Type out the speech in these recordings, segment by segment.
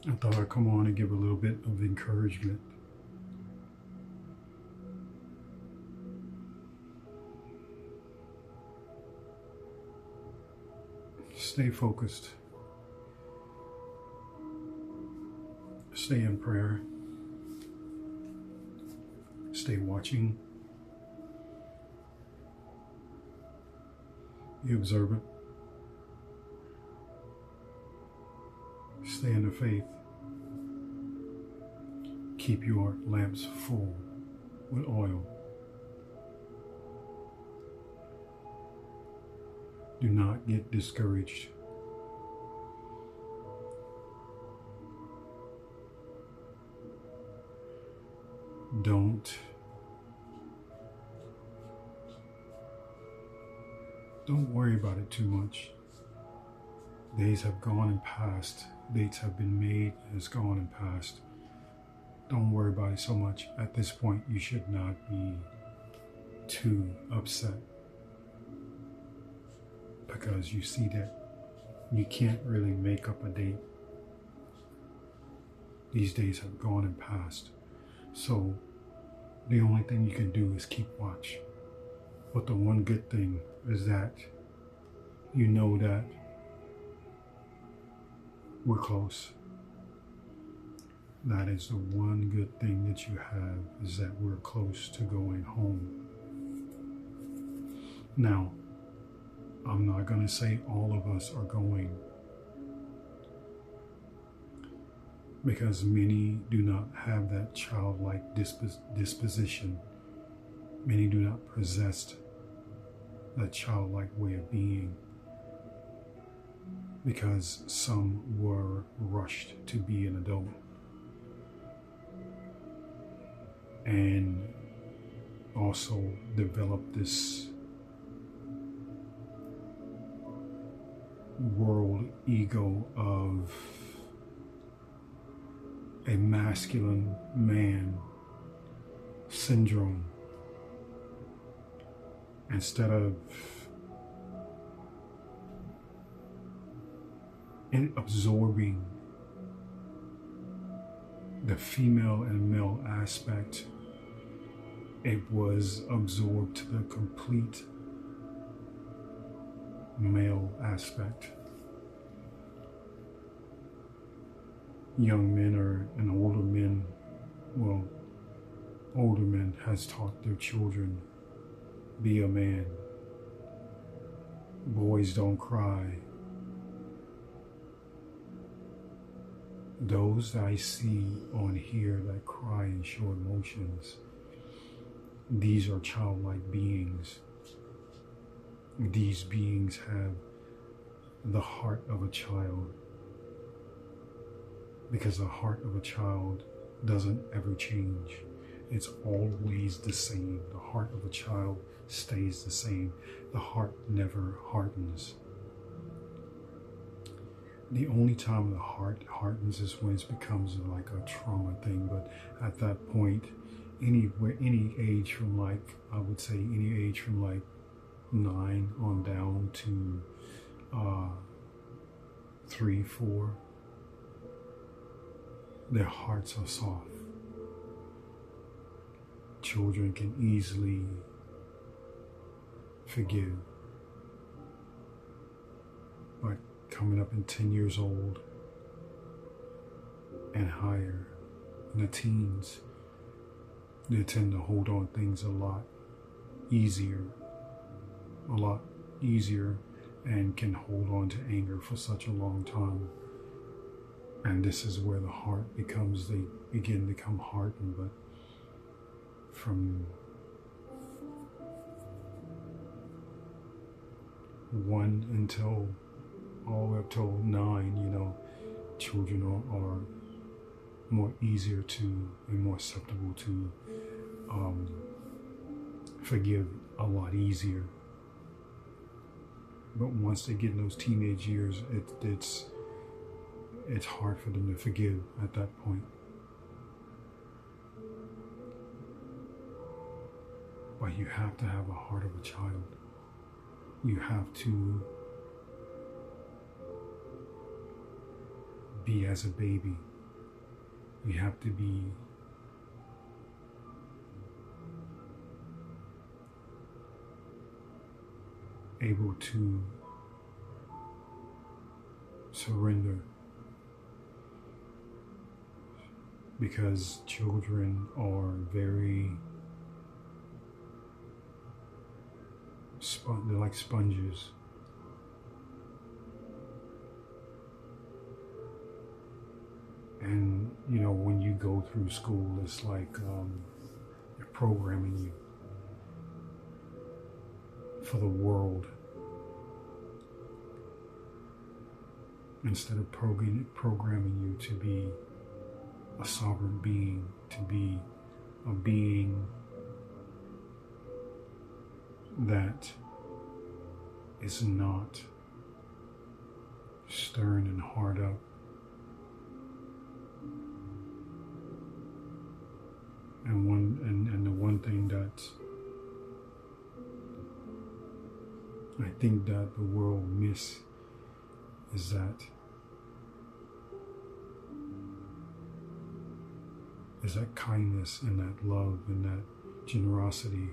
I thought I'd come on and give a little bit of encouragement. Stay focused. Stay in prayer. Stay watching. Be observant. Stay in the faith. Keep your lamps full with oil. Do not get discouraged. Don't worry about it too much. Days have gone and passed. Dates have been made, has gone and passed. Don't worry about it so much. At this point, you should not be too upset, because you see that you can't really make up a date. These days have gone and passed. So the only thing you can do is keep watch. But the one good thing is that you know that we're close. That is the one good thing that you have, is that we're close to going home. Now, I'm not going to say all of us are going, because many do not have that childlike disposition. Many do not possess that childlike way of being, because some were rushed to be an adult and also developed this world ego of a masculine man syndrome, instead of absorbing the female and male aspect. It was absorbed to the complete male aspect. Young men and older men, well, older men has taught their children, be a man. Boys don't cry. Those that I see on here that cry and show emotions, these are childlike beings. These beings have the heart of a child, because the heart of a child doesn't ever change. It's always the same. The heart of a child stays the same. The heart never hardens. The only time the heart hardens is when it becomes like a trauma thing. But at that point, any age from like, I would say any age from like 9 on down to 3, 4, their hearts are soft. Children can easily forgive. But coming up in 10 years old and higher, in the teens, they tend to hold on things a lot easier, and can hold on to anger for such a long time. And this is where the heart they begin to become hardened. But from 1 until all the way up till 9, children are more easier to and more susceptible to forgive a lot easier. But once they get in those teenage years, it's hard for them to forgive at that point. But you have to have a heart of a child. You have to be as a baby. We have to be able to surrender, because children are very they're like sponges. And you know, when you go through school, it's like they're programming you for the world instead of programming you to be a sovereign being, to be a being that is not stern and hard up. And the one thing that I think that the world miss is that kindness and that love and that generosity.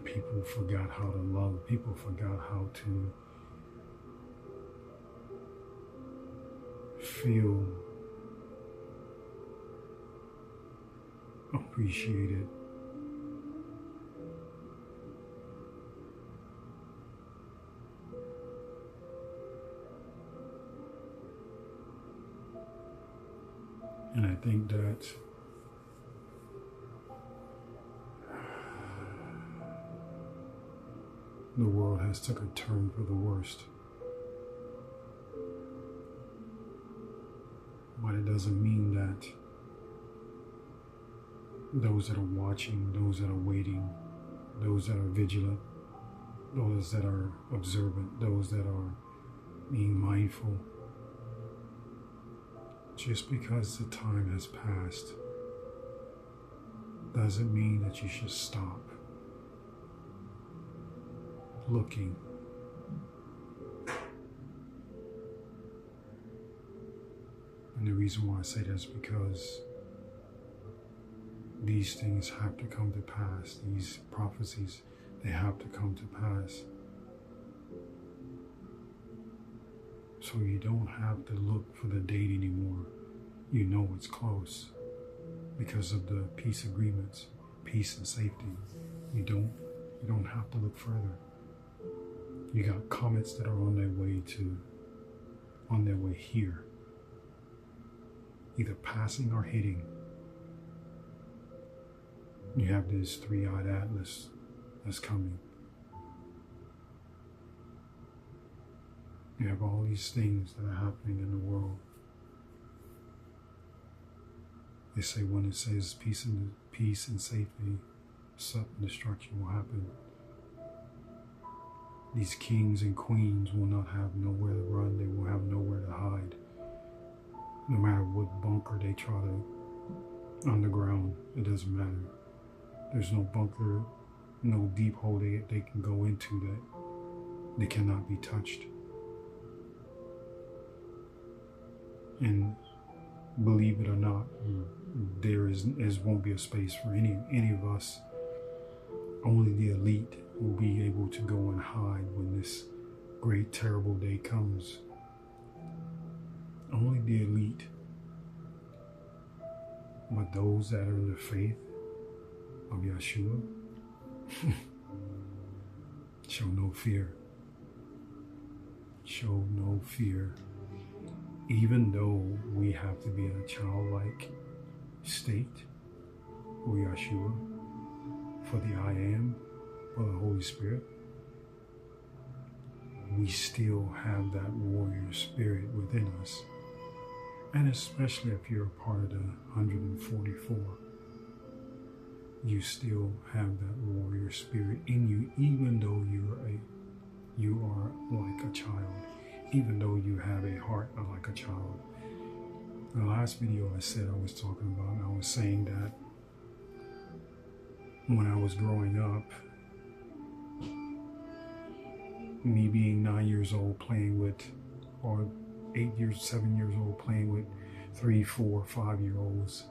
People forgot how to love. People forgot how to feel appreciated. And I think that the world has took a turn for the worst. But it doesn't mean that those that are watching, those that are waiting, those that are vigilant, those that are observant, those that are being mindful, just because the time has passed doesn't mean that you should stop looking. And the reason why I say that is because these things have to come to pass. These prophecies, they have to come to pass. So you don't have to look for the date anymore. You know it's close because of the peace agreements, peace and safety. You don't have to look further. You got comets that are on their way here, either passing or hitting. You have this three-eyed Atlas that's coming. You have all these things that are happening in the world. They say when it says peace and safety, sudden destruction will happen. These kings and queens will not have nowhere to run. They will have nowhere to hide. No matter what bunker they try to underground, it doesn't matter. There's no bunker, no deep hole they can go into that they cannot be touched. And believe it or not, there won't be a space for any of us. Only the elite will be able to go and hide when this great terrible day comes. Only the elite. But those that are in the faith of Yeshua show no fear. Show no fear. Even though we have to be in a childlike state for Yeshua, for the I Am, for the Holy Spirit, we still have that warrior spirit within us. And especially if you're a part of the 144, you still have that warrior spirit in you, even though you are like a child, even though you have a heart like a child. In the last video I was saying that when I was growing up, me being 9 years old playing with, or 7 years old playing with 3, 4, 5 year olds.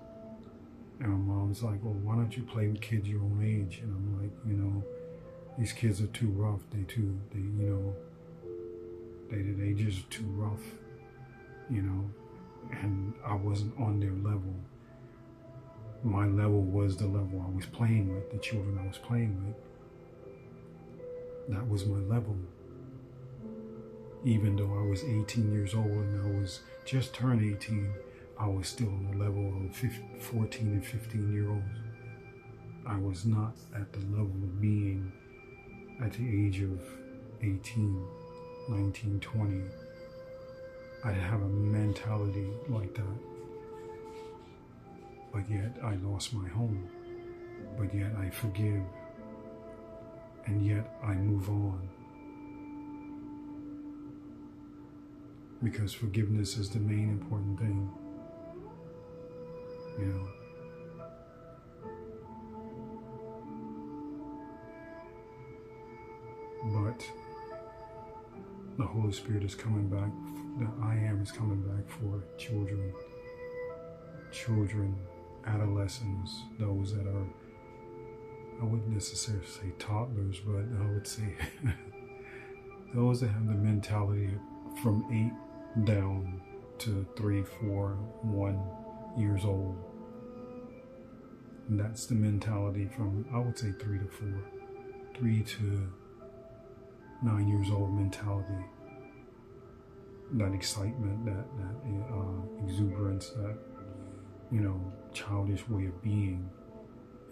And my mom's like, well, why don't you play with kids your own age? And I'm like, these kids are too rough. They just too rough, and I wasn't on their level. My level was the level I was playing with, the children I was playing with. That was my level. Even though I was 18 years old and I was just turned 18, I was still on the level of 14 and 15 year olds. I was not at the level of being at the age of 18, 19, 20. I didn't have a mentality like that. But yet I lost my home. But yet I forgive. And yet I move on. Because forgiveness is the main important thing. But the Holy Spirit is coming back. The I Am is coming back for children, adolescents, those that are, I wouldn't necessarily say toddlers, but I would say those that have the mentality from 8 down to 3, 4, 1 years old. And that's the mentality from, I would say 3 to 4, 3 to 9 years old mentality. That excitement, that exuberance, that, childish way of being.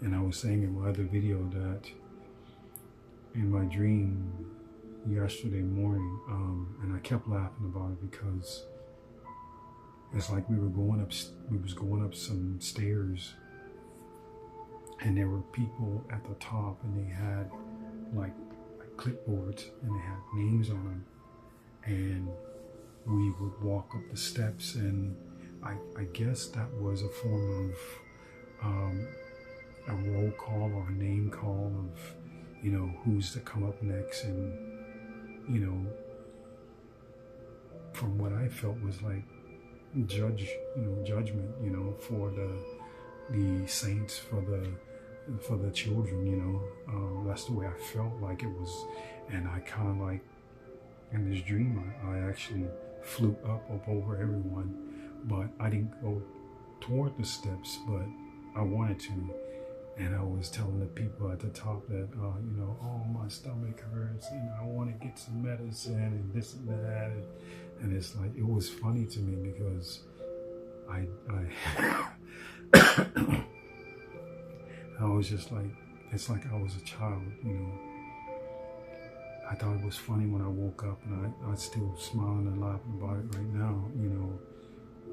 And I was saying in my other video that in my dream yesterday morning, and I kept laughing about it because it's like we was going up some stairs, and there were people at the top, and they had like clipboards, and they had names on them, and we would walk up the steps, and I guess that was a form of a roll call or a name call of, who's to come up next. And, from what I felt was like judgment, for the saints, for the children, that's the way I felt like it was. And I kind of like, in this dream, I actually flew up over everyone, but I didn't go toward the steps, but I wanted to. And I was telling the people at the top that, oh, my stomach hurts, I want to get some medicine and this and that. And it's like, it was funny to me because I was just like, it's like I was a child, I thought it was funny when I woke up, and I still smiling and laughing about it right now,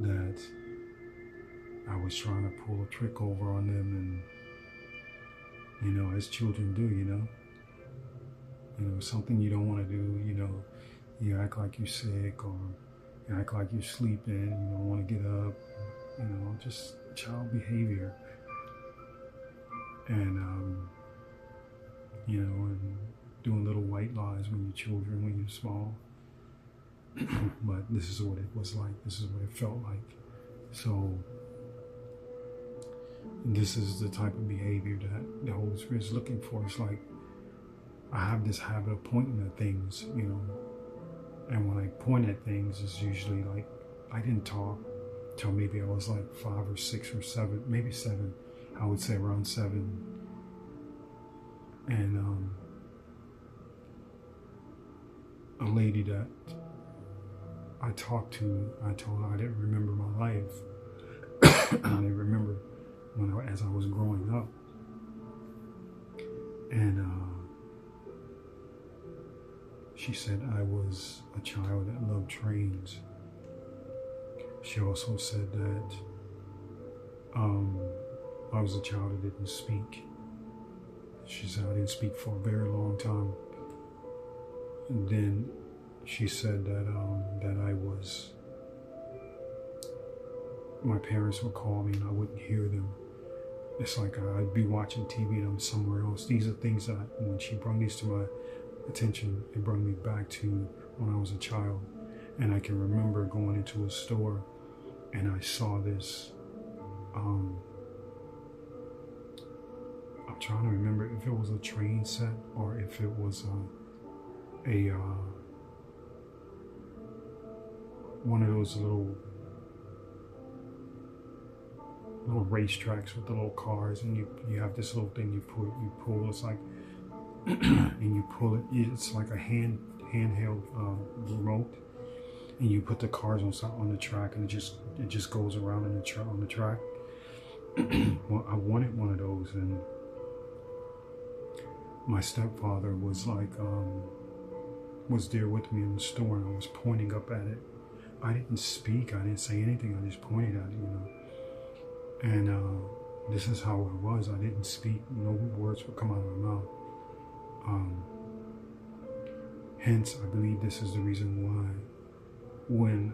that I was trying to pull a trick over on them, and, as children do, something you don't want to do, you act like you're sick, or you act like you're sleeping, you don't want to get up, just child behavior. And, and doing little white lies when you're children, when you're small. But this is what it was like. This is what it felt like. So this is the type of behavior that the Holy Spirit is looking for. It's like, I have this habit of pointing at things, and when I point at things, it's usually like, I didn't talk till maybe I was like 5 or 6 or 7, maybe 7. I would say around 7. And a lady that I talked to, I told her I didn't remember my life. I didn't remember as I was growing up. And she said I was a child that loved trains. She also said that I was a child that didn't speak. She said I didn't speak for a very long time. And then she said that my parents would call me and I wouldn't hear them. It's like I'd be watching TV and I'm somewhere else. These are things that when she brought these to attention. It brought me back to when I was a child. And I can remember going into a store and I saw this, I'm trying to remember if it was a train set or if it was one of those little racetracks with the little cars, and you have this little thing you pull. It's like and you pull it. It's like a handheld remote, and you put the cars on the track, and it just goes around on the track. Well, I wanted one of those, and my stepfather was like was there with me in the store, and I was pointing up at it. I didn't speak. I didn't say anything. I just pointed at it, And this is how it was. I didn't speak. No words would come out of my mouth. Hence, I believe this is the reason why when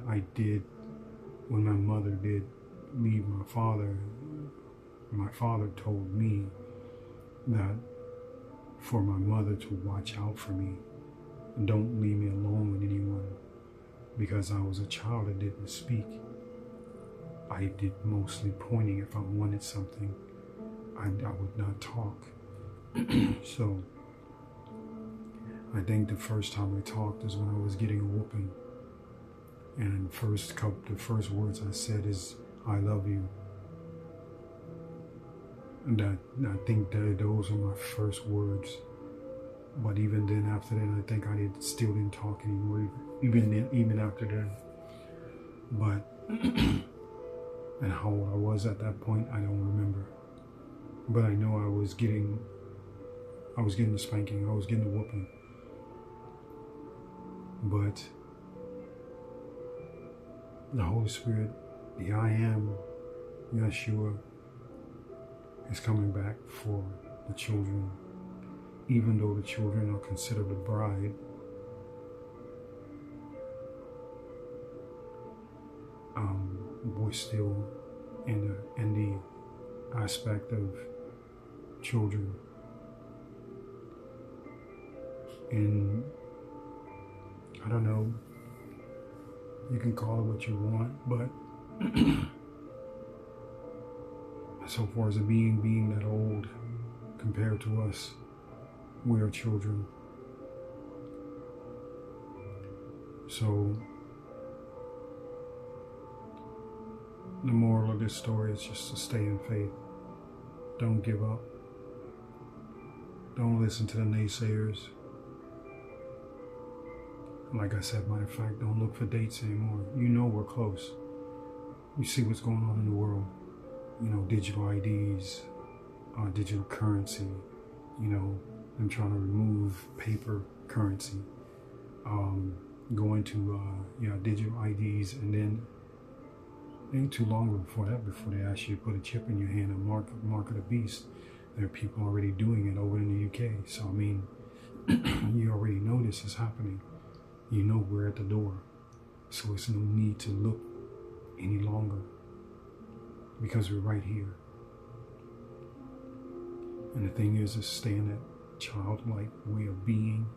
my mother did leave my father told me that for my mother to watch out for me. Don't leave me alone with anyone, because I was a child that didn't speak. I did mostly pointing. If I wanted something, I would not talk. So I think the first time I talked is when I was getting a whooping. And the first words I said is, "I love you." And I think that those are my first words. But even then, after that, I think I still didn't talk anymore. Even after that. But and how old I was at that point, I don't remember. But I know I was getting the spanking. I was getting the whooping. But the Holy Spirit, the I Am, Yeshua, is coming back for the children. Even though the children are considered the bride, we're still in the aspect of children. And I don't know, you can call it what you want, but so far as a being that old compared to us, we are children. So the moral of this story is just to stay in faith. Don't give up. Don't listen to the naysayers. Like I said, matter of fact, don't look for dates anymore. You know we're close. You see what's going on in the world. Digital IDs, digital currency, them trying to remove paper currency, going to digital IDs, and then it ain't too long before they actually put a chip in your hand and mark of the beast. There are people already doing it over in the UK. So I mean, you already know this is happening. You know we're at the door. So it's no need to look any longer, because we're right here. And the thing is stay in that childlike way of being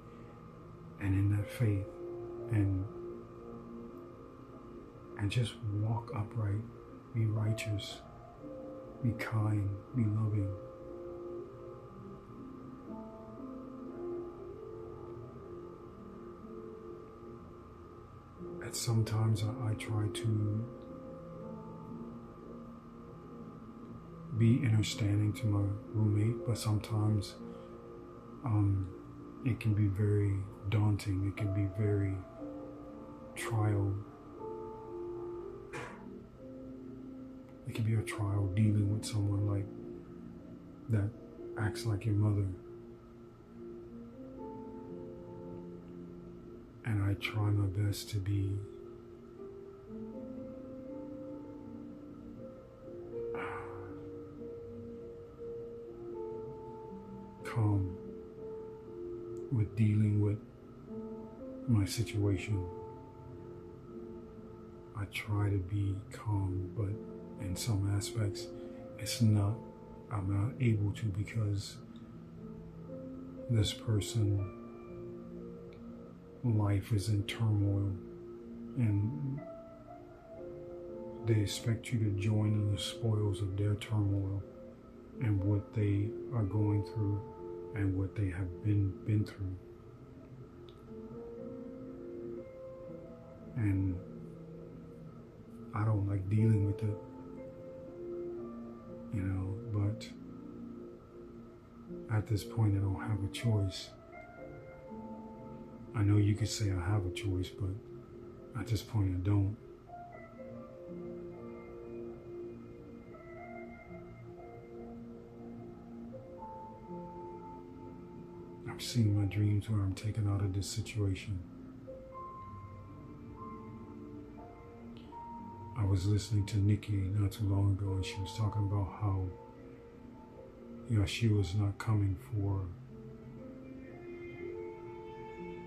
and in that faith, and just walk upright, be righteous, be kind, be loving. And sometimes I try to be understanding to my roommate, but sometimes it can be very daunting. It can be very trial. It can be a trial dealing with someone like that acts like your mother. And I try my best to be calm with dealing with my situation. I try to be calm, but in some aspects I'm not able to, because this person life is in turmoil and they expect you to join in the spoils of their turmoil and what they are going through and what they have been through. And I don't like dealing with it, but at this point I don't have a choice. I know you could say I have a choice, but at this point I don't. I've seen my dreams where I'm taken out of this situation. I was listening to Nikki not too long ago, and she was talking about how Yeshua is not coming for,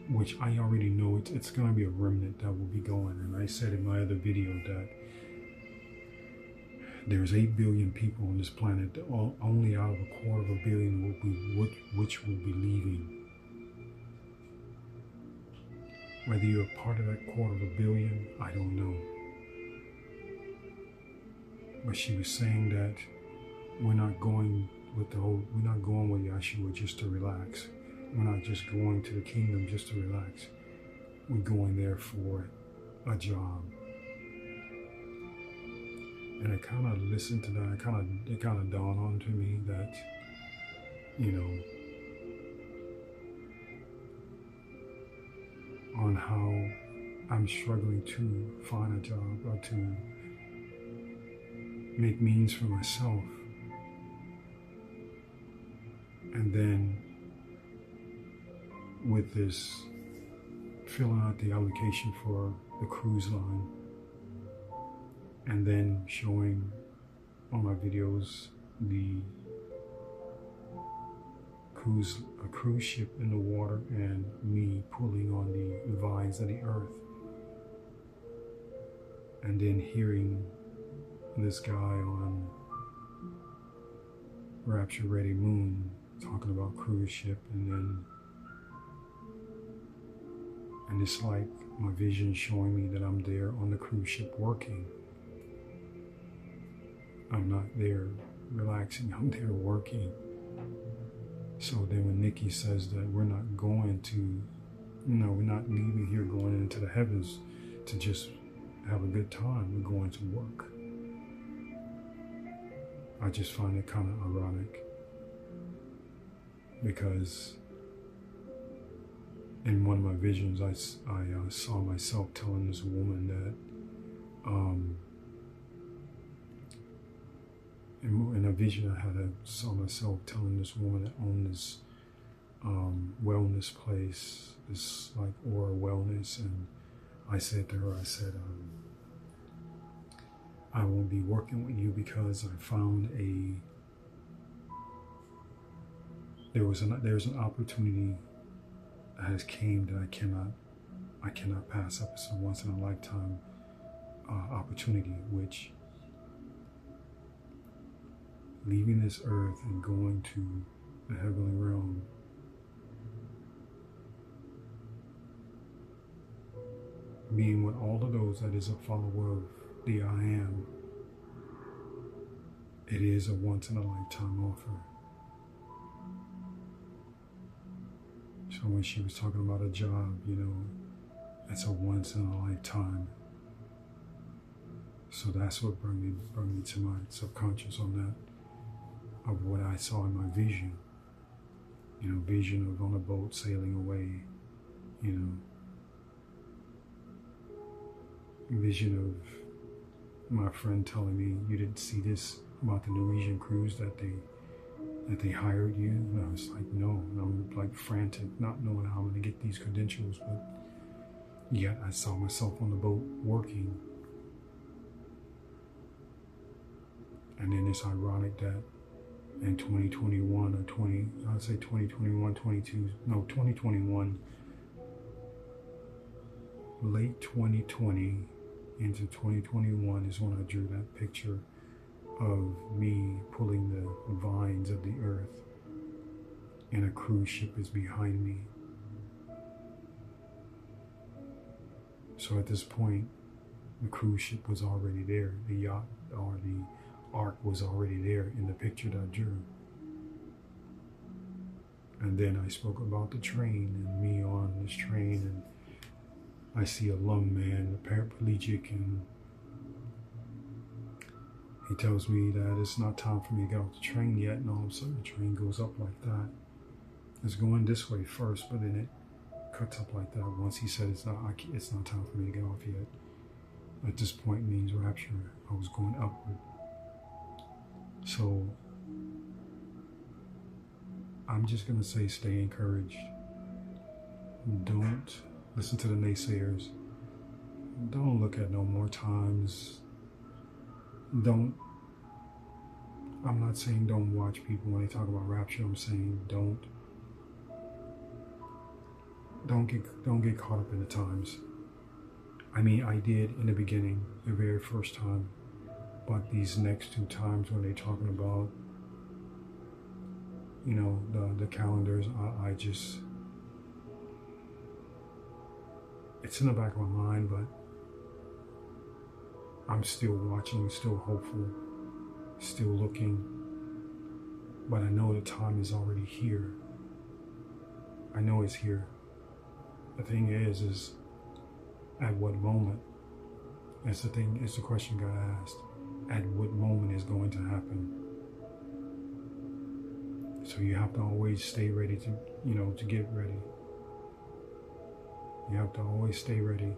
which I already know it's going to be a remnant that will be going. And I said in my other video that there's 8 billion people on this planet. Only out of a quarter of a billion will be which will be leaving. Whether you're a part of that quarter of a billion, I don't know. But she was saying that we're not going with Yeshua just to relax. We're not just going to the kingdom just to relax. We're going there for a job. And I kind of listened to that. It kind of dawned on to me that, on how I'm struggling to find a job or to make means for myself. And then with this, filling out the application for the cruise line, and then showing on my videos a cruise ship in the water and me pulling on the vines of the earth, and then hearing this guy on Rapture Ready Moon talking about cruise ship, and it's like my vision showing me that I'm there on the cruise ship working. I'm not there relaxing, I'm there working. So then when Nikki says that we're not leaving here going into the heavens to just have a good time, we're going to work. I just find it kind of ironic, because in one of my visions I saw myself telling this woman that in a vision I saw myself telling this woman that owned this wellness place, this like Aura Wellness, and I said to her, I won't be working with you because I found there's an opportunity that has came that I cannot pass up. It's a once in a lifetime opportunity, which leaving this earth and going to the heavenly realm, being with all of those that is a follower of the I Am, it is a once in a lifetime offer. So when she was talking about a job, it's a once in a lifetime. So that's what brought me to my subconscious on that, of what I saw in my vision. Vision of on a boat sailing away, vision of my friend telling me, you didn't see this about the Norwegian cruise that they hired you? And I was like, no. And I'm like frantic, not knowing how I'm going to get these credentials, but yet I saw myself on the boat working. And then it's ironic that in 2021 or 2021, late 2020 into 2021 is when I drew that picture of me pulling the vines of the earth, and a cruise ship is behind me. So at this point, the cruise ship was already there. The yacht or the ark was already there in the picture that I drew. And then I spoke about the train and me on this train, and I see a lung man, a paraplegic, and he tells me that it's not time for me to get off the train yet, and all of a sudden the train goes up like that. It's going this way first, but then it cuts up like that. Once he said it's not time for me to get off yet. At this point means rapture. I was going upward. So I'm just gonna say stay encouraged. Don't listen to the naysayers. Don't look at no more times. I'm not saying don't watch people when they talk about rapture. I'm saying don't get caught up in the times. I mean, I did in the beginning, the very first time, but these next two times when they're talking about, you know, the calendars, I just, it's in the back of my mind, but I'm still watching, still hopeful, still looking, but I know the time is already here. I know it's here. The thing is at what moment? It's the question God asked. At what moment is going to happen? So you have to always stay ready to, you know, to get ready. You have to always stay ready.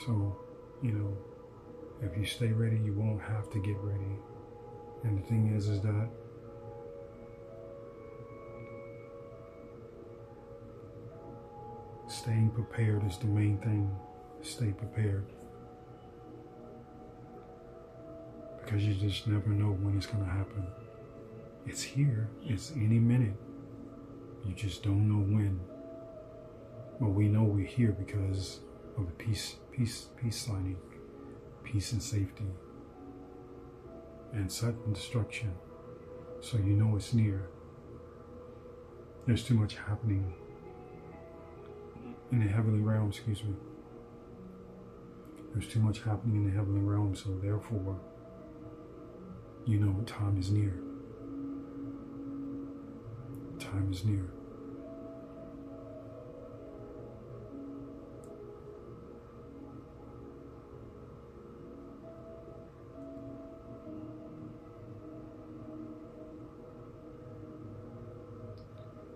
So, you know, if you stay ready, you won't have to get ready. And the thing is that staying prepared is the main thing. Stay prepared. Because you just never know when it's going to happen. It's here. It's any minute. You just don't know when. But we know we're here because of the peace signing, peace and safety, and sudden destruction. So you know it's near. There's too much happening in the heavenly realm, There's too much happening in the heavenly realm, so therefore, you know time is near. Time is near.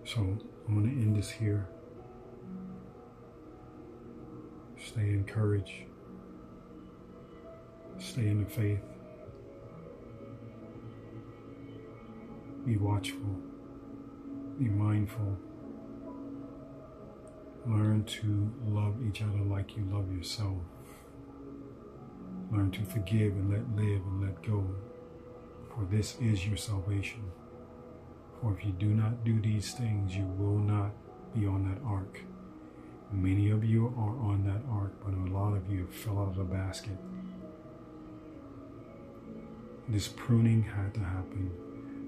So I'm going to end this here. Stay encouraged. Stay in the faith. Be watchful. Be mindful. Learn to love each other like you love yourself. Learn to forgive and let live and let go. For this is your salvation. For if you do not do these things, you will not be on that ark. Many of you are on that ark, but a lot of you fell out of the basket. This pruning had to happen.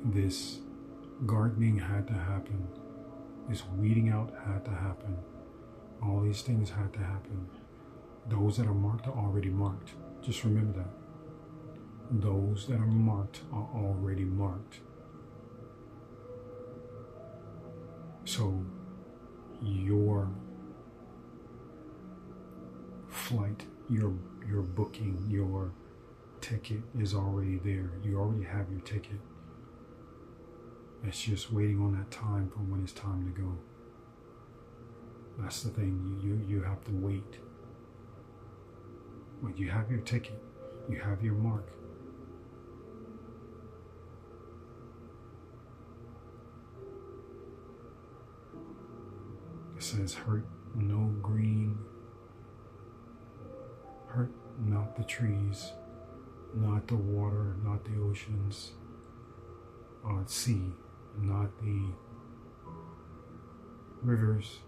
This gardening had to happen. This weeding out had to happen. All these things had to happen. Those that are marked are already marked. Just remember that. Those that are marked are already marked. So your flight, your booking, your ticket is already there. You already have your ticket. It's just waiting on that time for when it's time to go. That's the thing. You have to wait. When you have your ticket, you have your mark. It says, hurt no green, hurt not the trees, not the water, not the oceans, sea, not the rivers,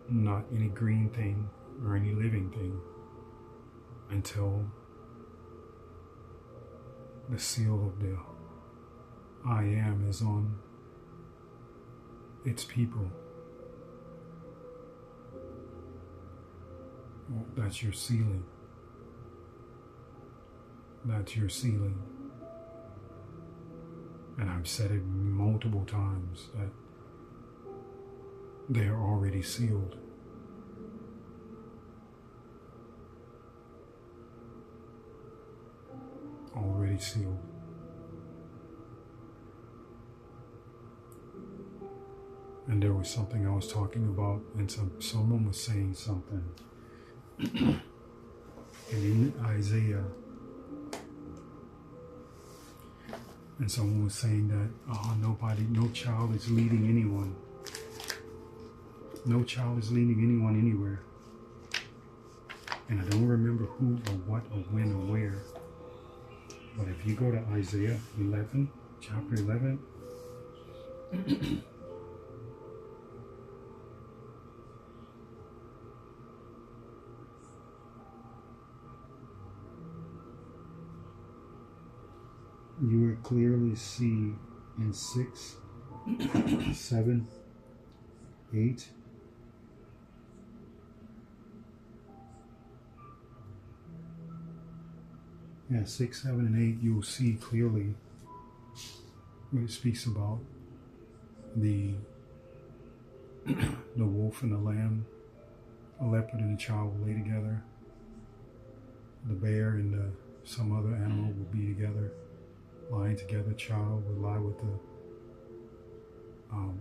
not any green thing or any living thing until the seal of the I am is on its people. Well, that's your ceiling. That's your ceiling. And I've said it multiple times that they are already sealed. Already sealed. And there was something I was talking about, and someone was saying something. And in Isaiah, and someone was saying that, no child is leading anyone. No child is leading anyone anywhere. And I don't remember who or what or when or where. But if you go to Isaiah 11, chapter 11, you will clearly see in 6, 7, 8, yeah, 6, 7, and 8, you will see clearly when it speaks about the wolf and the lamb, a leopard and a child will lay together, the bear and some other animal will be together, lying together, child will lie with the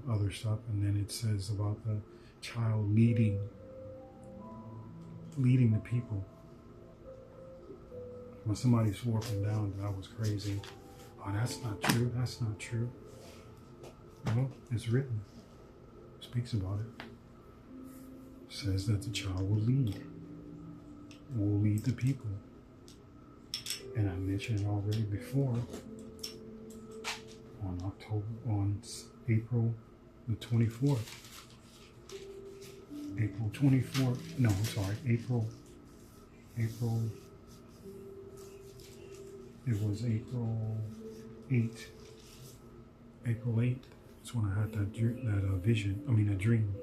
other stuff, and then it says about the child leading the people. When somebody swore up and down that I was crazy, oh, that's not true, that's not true. Well, it's written. It speaks about it. It says that the child will lead the people. And I mentioned it already before, on April the 24th. April 24th, no, I'm sorry, April, it was April 8th. April 8th, that's when I had that dream.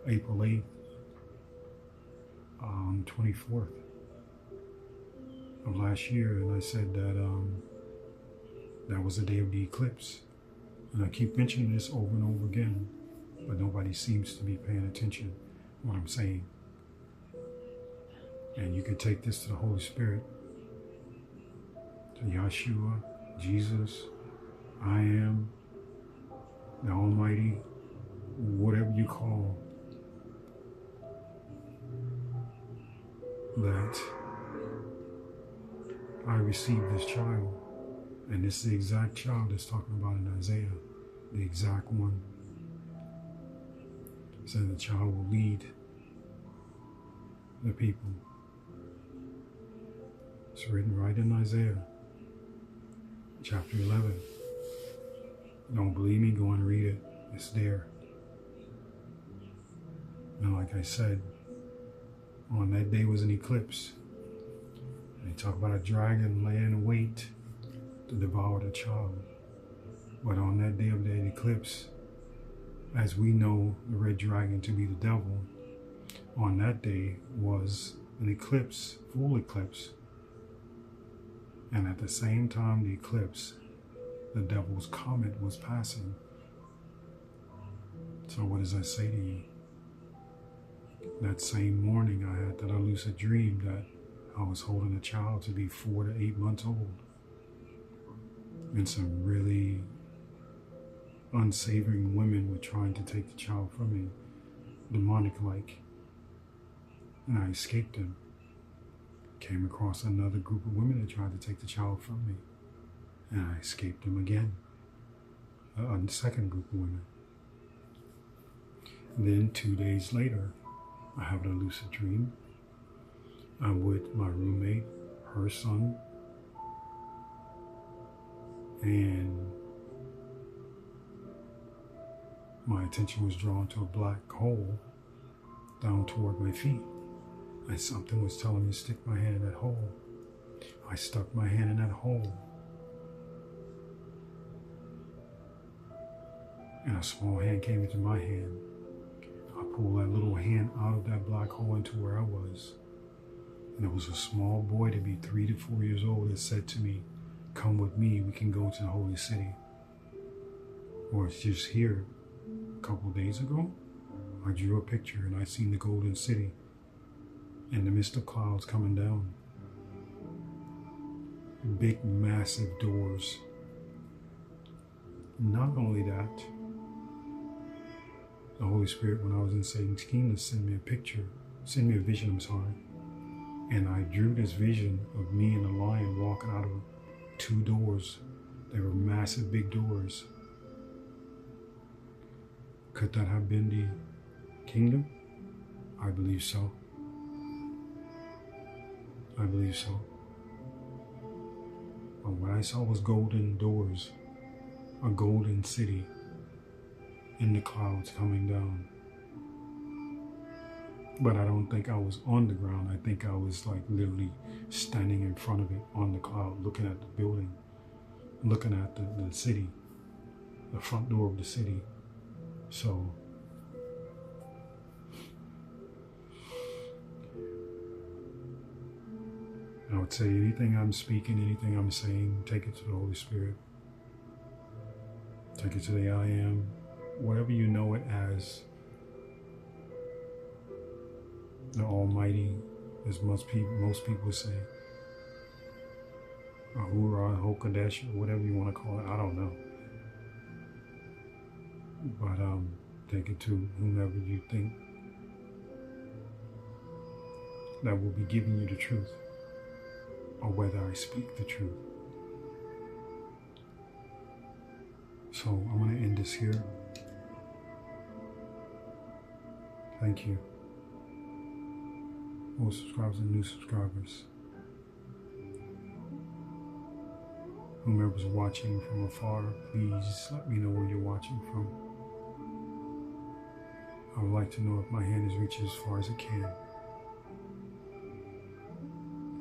April 8th, 24th of last year, and I said that that was the day of the eclipse. And I keep mentioning this over and over again, but nobody seems to be paying attention to what I'm saying. And you can take this to the Holy Spirit, to Yeshua, Jesus, I am, the Almighty, whatever you call that. I received this child, and this is the exact child that's talking about in Isaiah, the exact one. It says the child will lead the people. It's written right in Isaiah, chapter 11. Don't believe me? Go and read it. It's there. And like I said, on that day was an eclipse. They talk about a dragon laying in wait to devour the child. But on that day of the eclipse, as we know the red dragon to be the devil, on that day was an eclipse, full eclipse. And at the same time the eclipse, the devil's comet was passing. So what does that say to you? That same morning I had that lucid dream that I was holding a child to be 4 to 8 months old. And some really unsavoring women were trying to take the child from me, demonic-like. And I escaped them. Came across another group of women that tried to take the child from me. And I escaped them again. A second group of women. And then 2 days later, I have a lucid dream. I'm with my roommate, her son, and my attention was drawn to a black hole down toward my feet. And something was telling me to stick my hand in that hole. I stuck my hand in that hole. and a small hand came into my hand. I pulled that little hand out of that black hole into where I was. And it was a small boy to be 3 to 4 years old that said to me, "Come with me, we can go to the holy city." Or it's just here. A couple days ago, I drew a picture and I seen the golden city in the midst of clouds coming down. Big, massive doors. Not only that, the Holy Spirit, when I was in Satan's kingdom, sent me a vision, I'm sorry. And I drew this vision of me and a lion walking out of 2 doors. They were massive, big doors. Could that have been the kingdom? I believe so. I believe so. But what I saw was golden doors, a golden city in the clouds coming down. But I don't think I was on the ground. I think I was like literally standing in front of it on the cloud, looking at the building, looking at the city, the front door of the city. So I would say anything I'm speaking, anything I'm saying, take it to the Holy Spirit. Take it to the I Am, whatever you know it as. The Almighty, as most people say. Ahura, Hokadesh, or whatever you want to call it. I don't know. But take it to whomever you think that will be giving you the truth, or whether I speak the truth. So I'm going to end this here. Thank you. Old subscribers and new subscribers. Whomever's watching from afar, please let me know where you're watching from. I would like to know if my hand has reached as far as it can.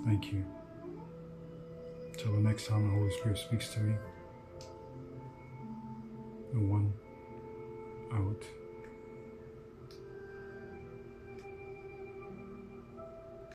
Thank you. Till the next time the Holy Spirit speaks to me. And 1 out.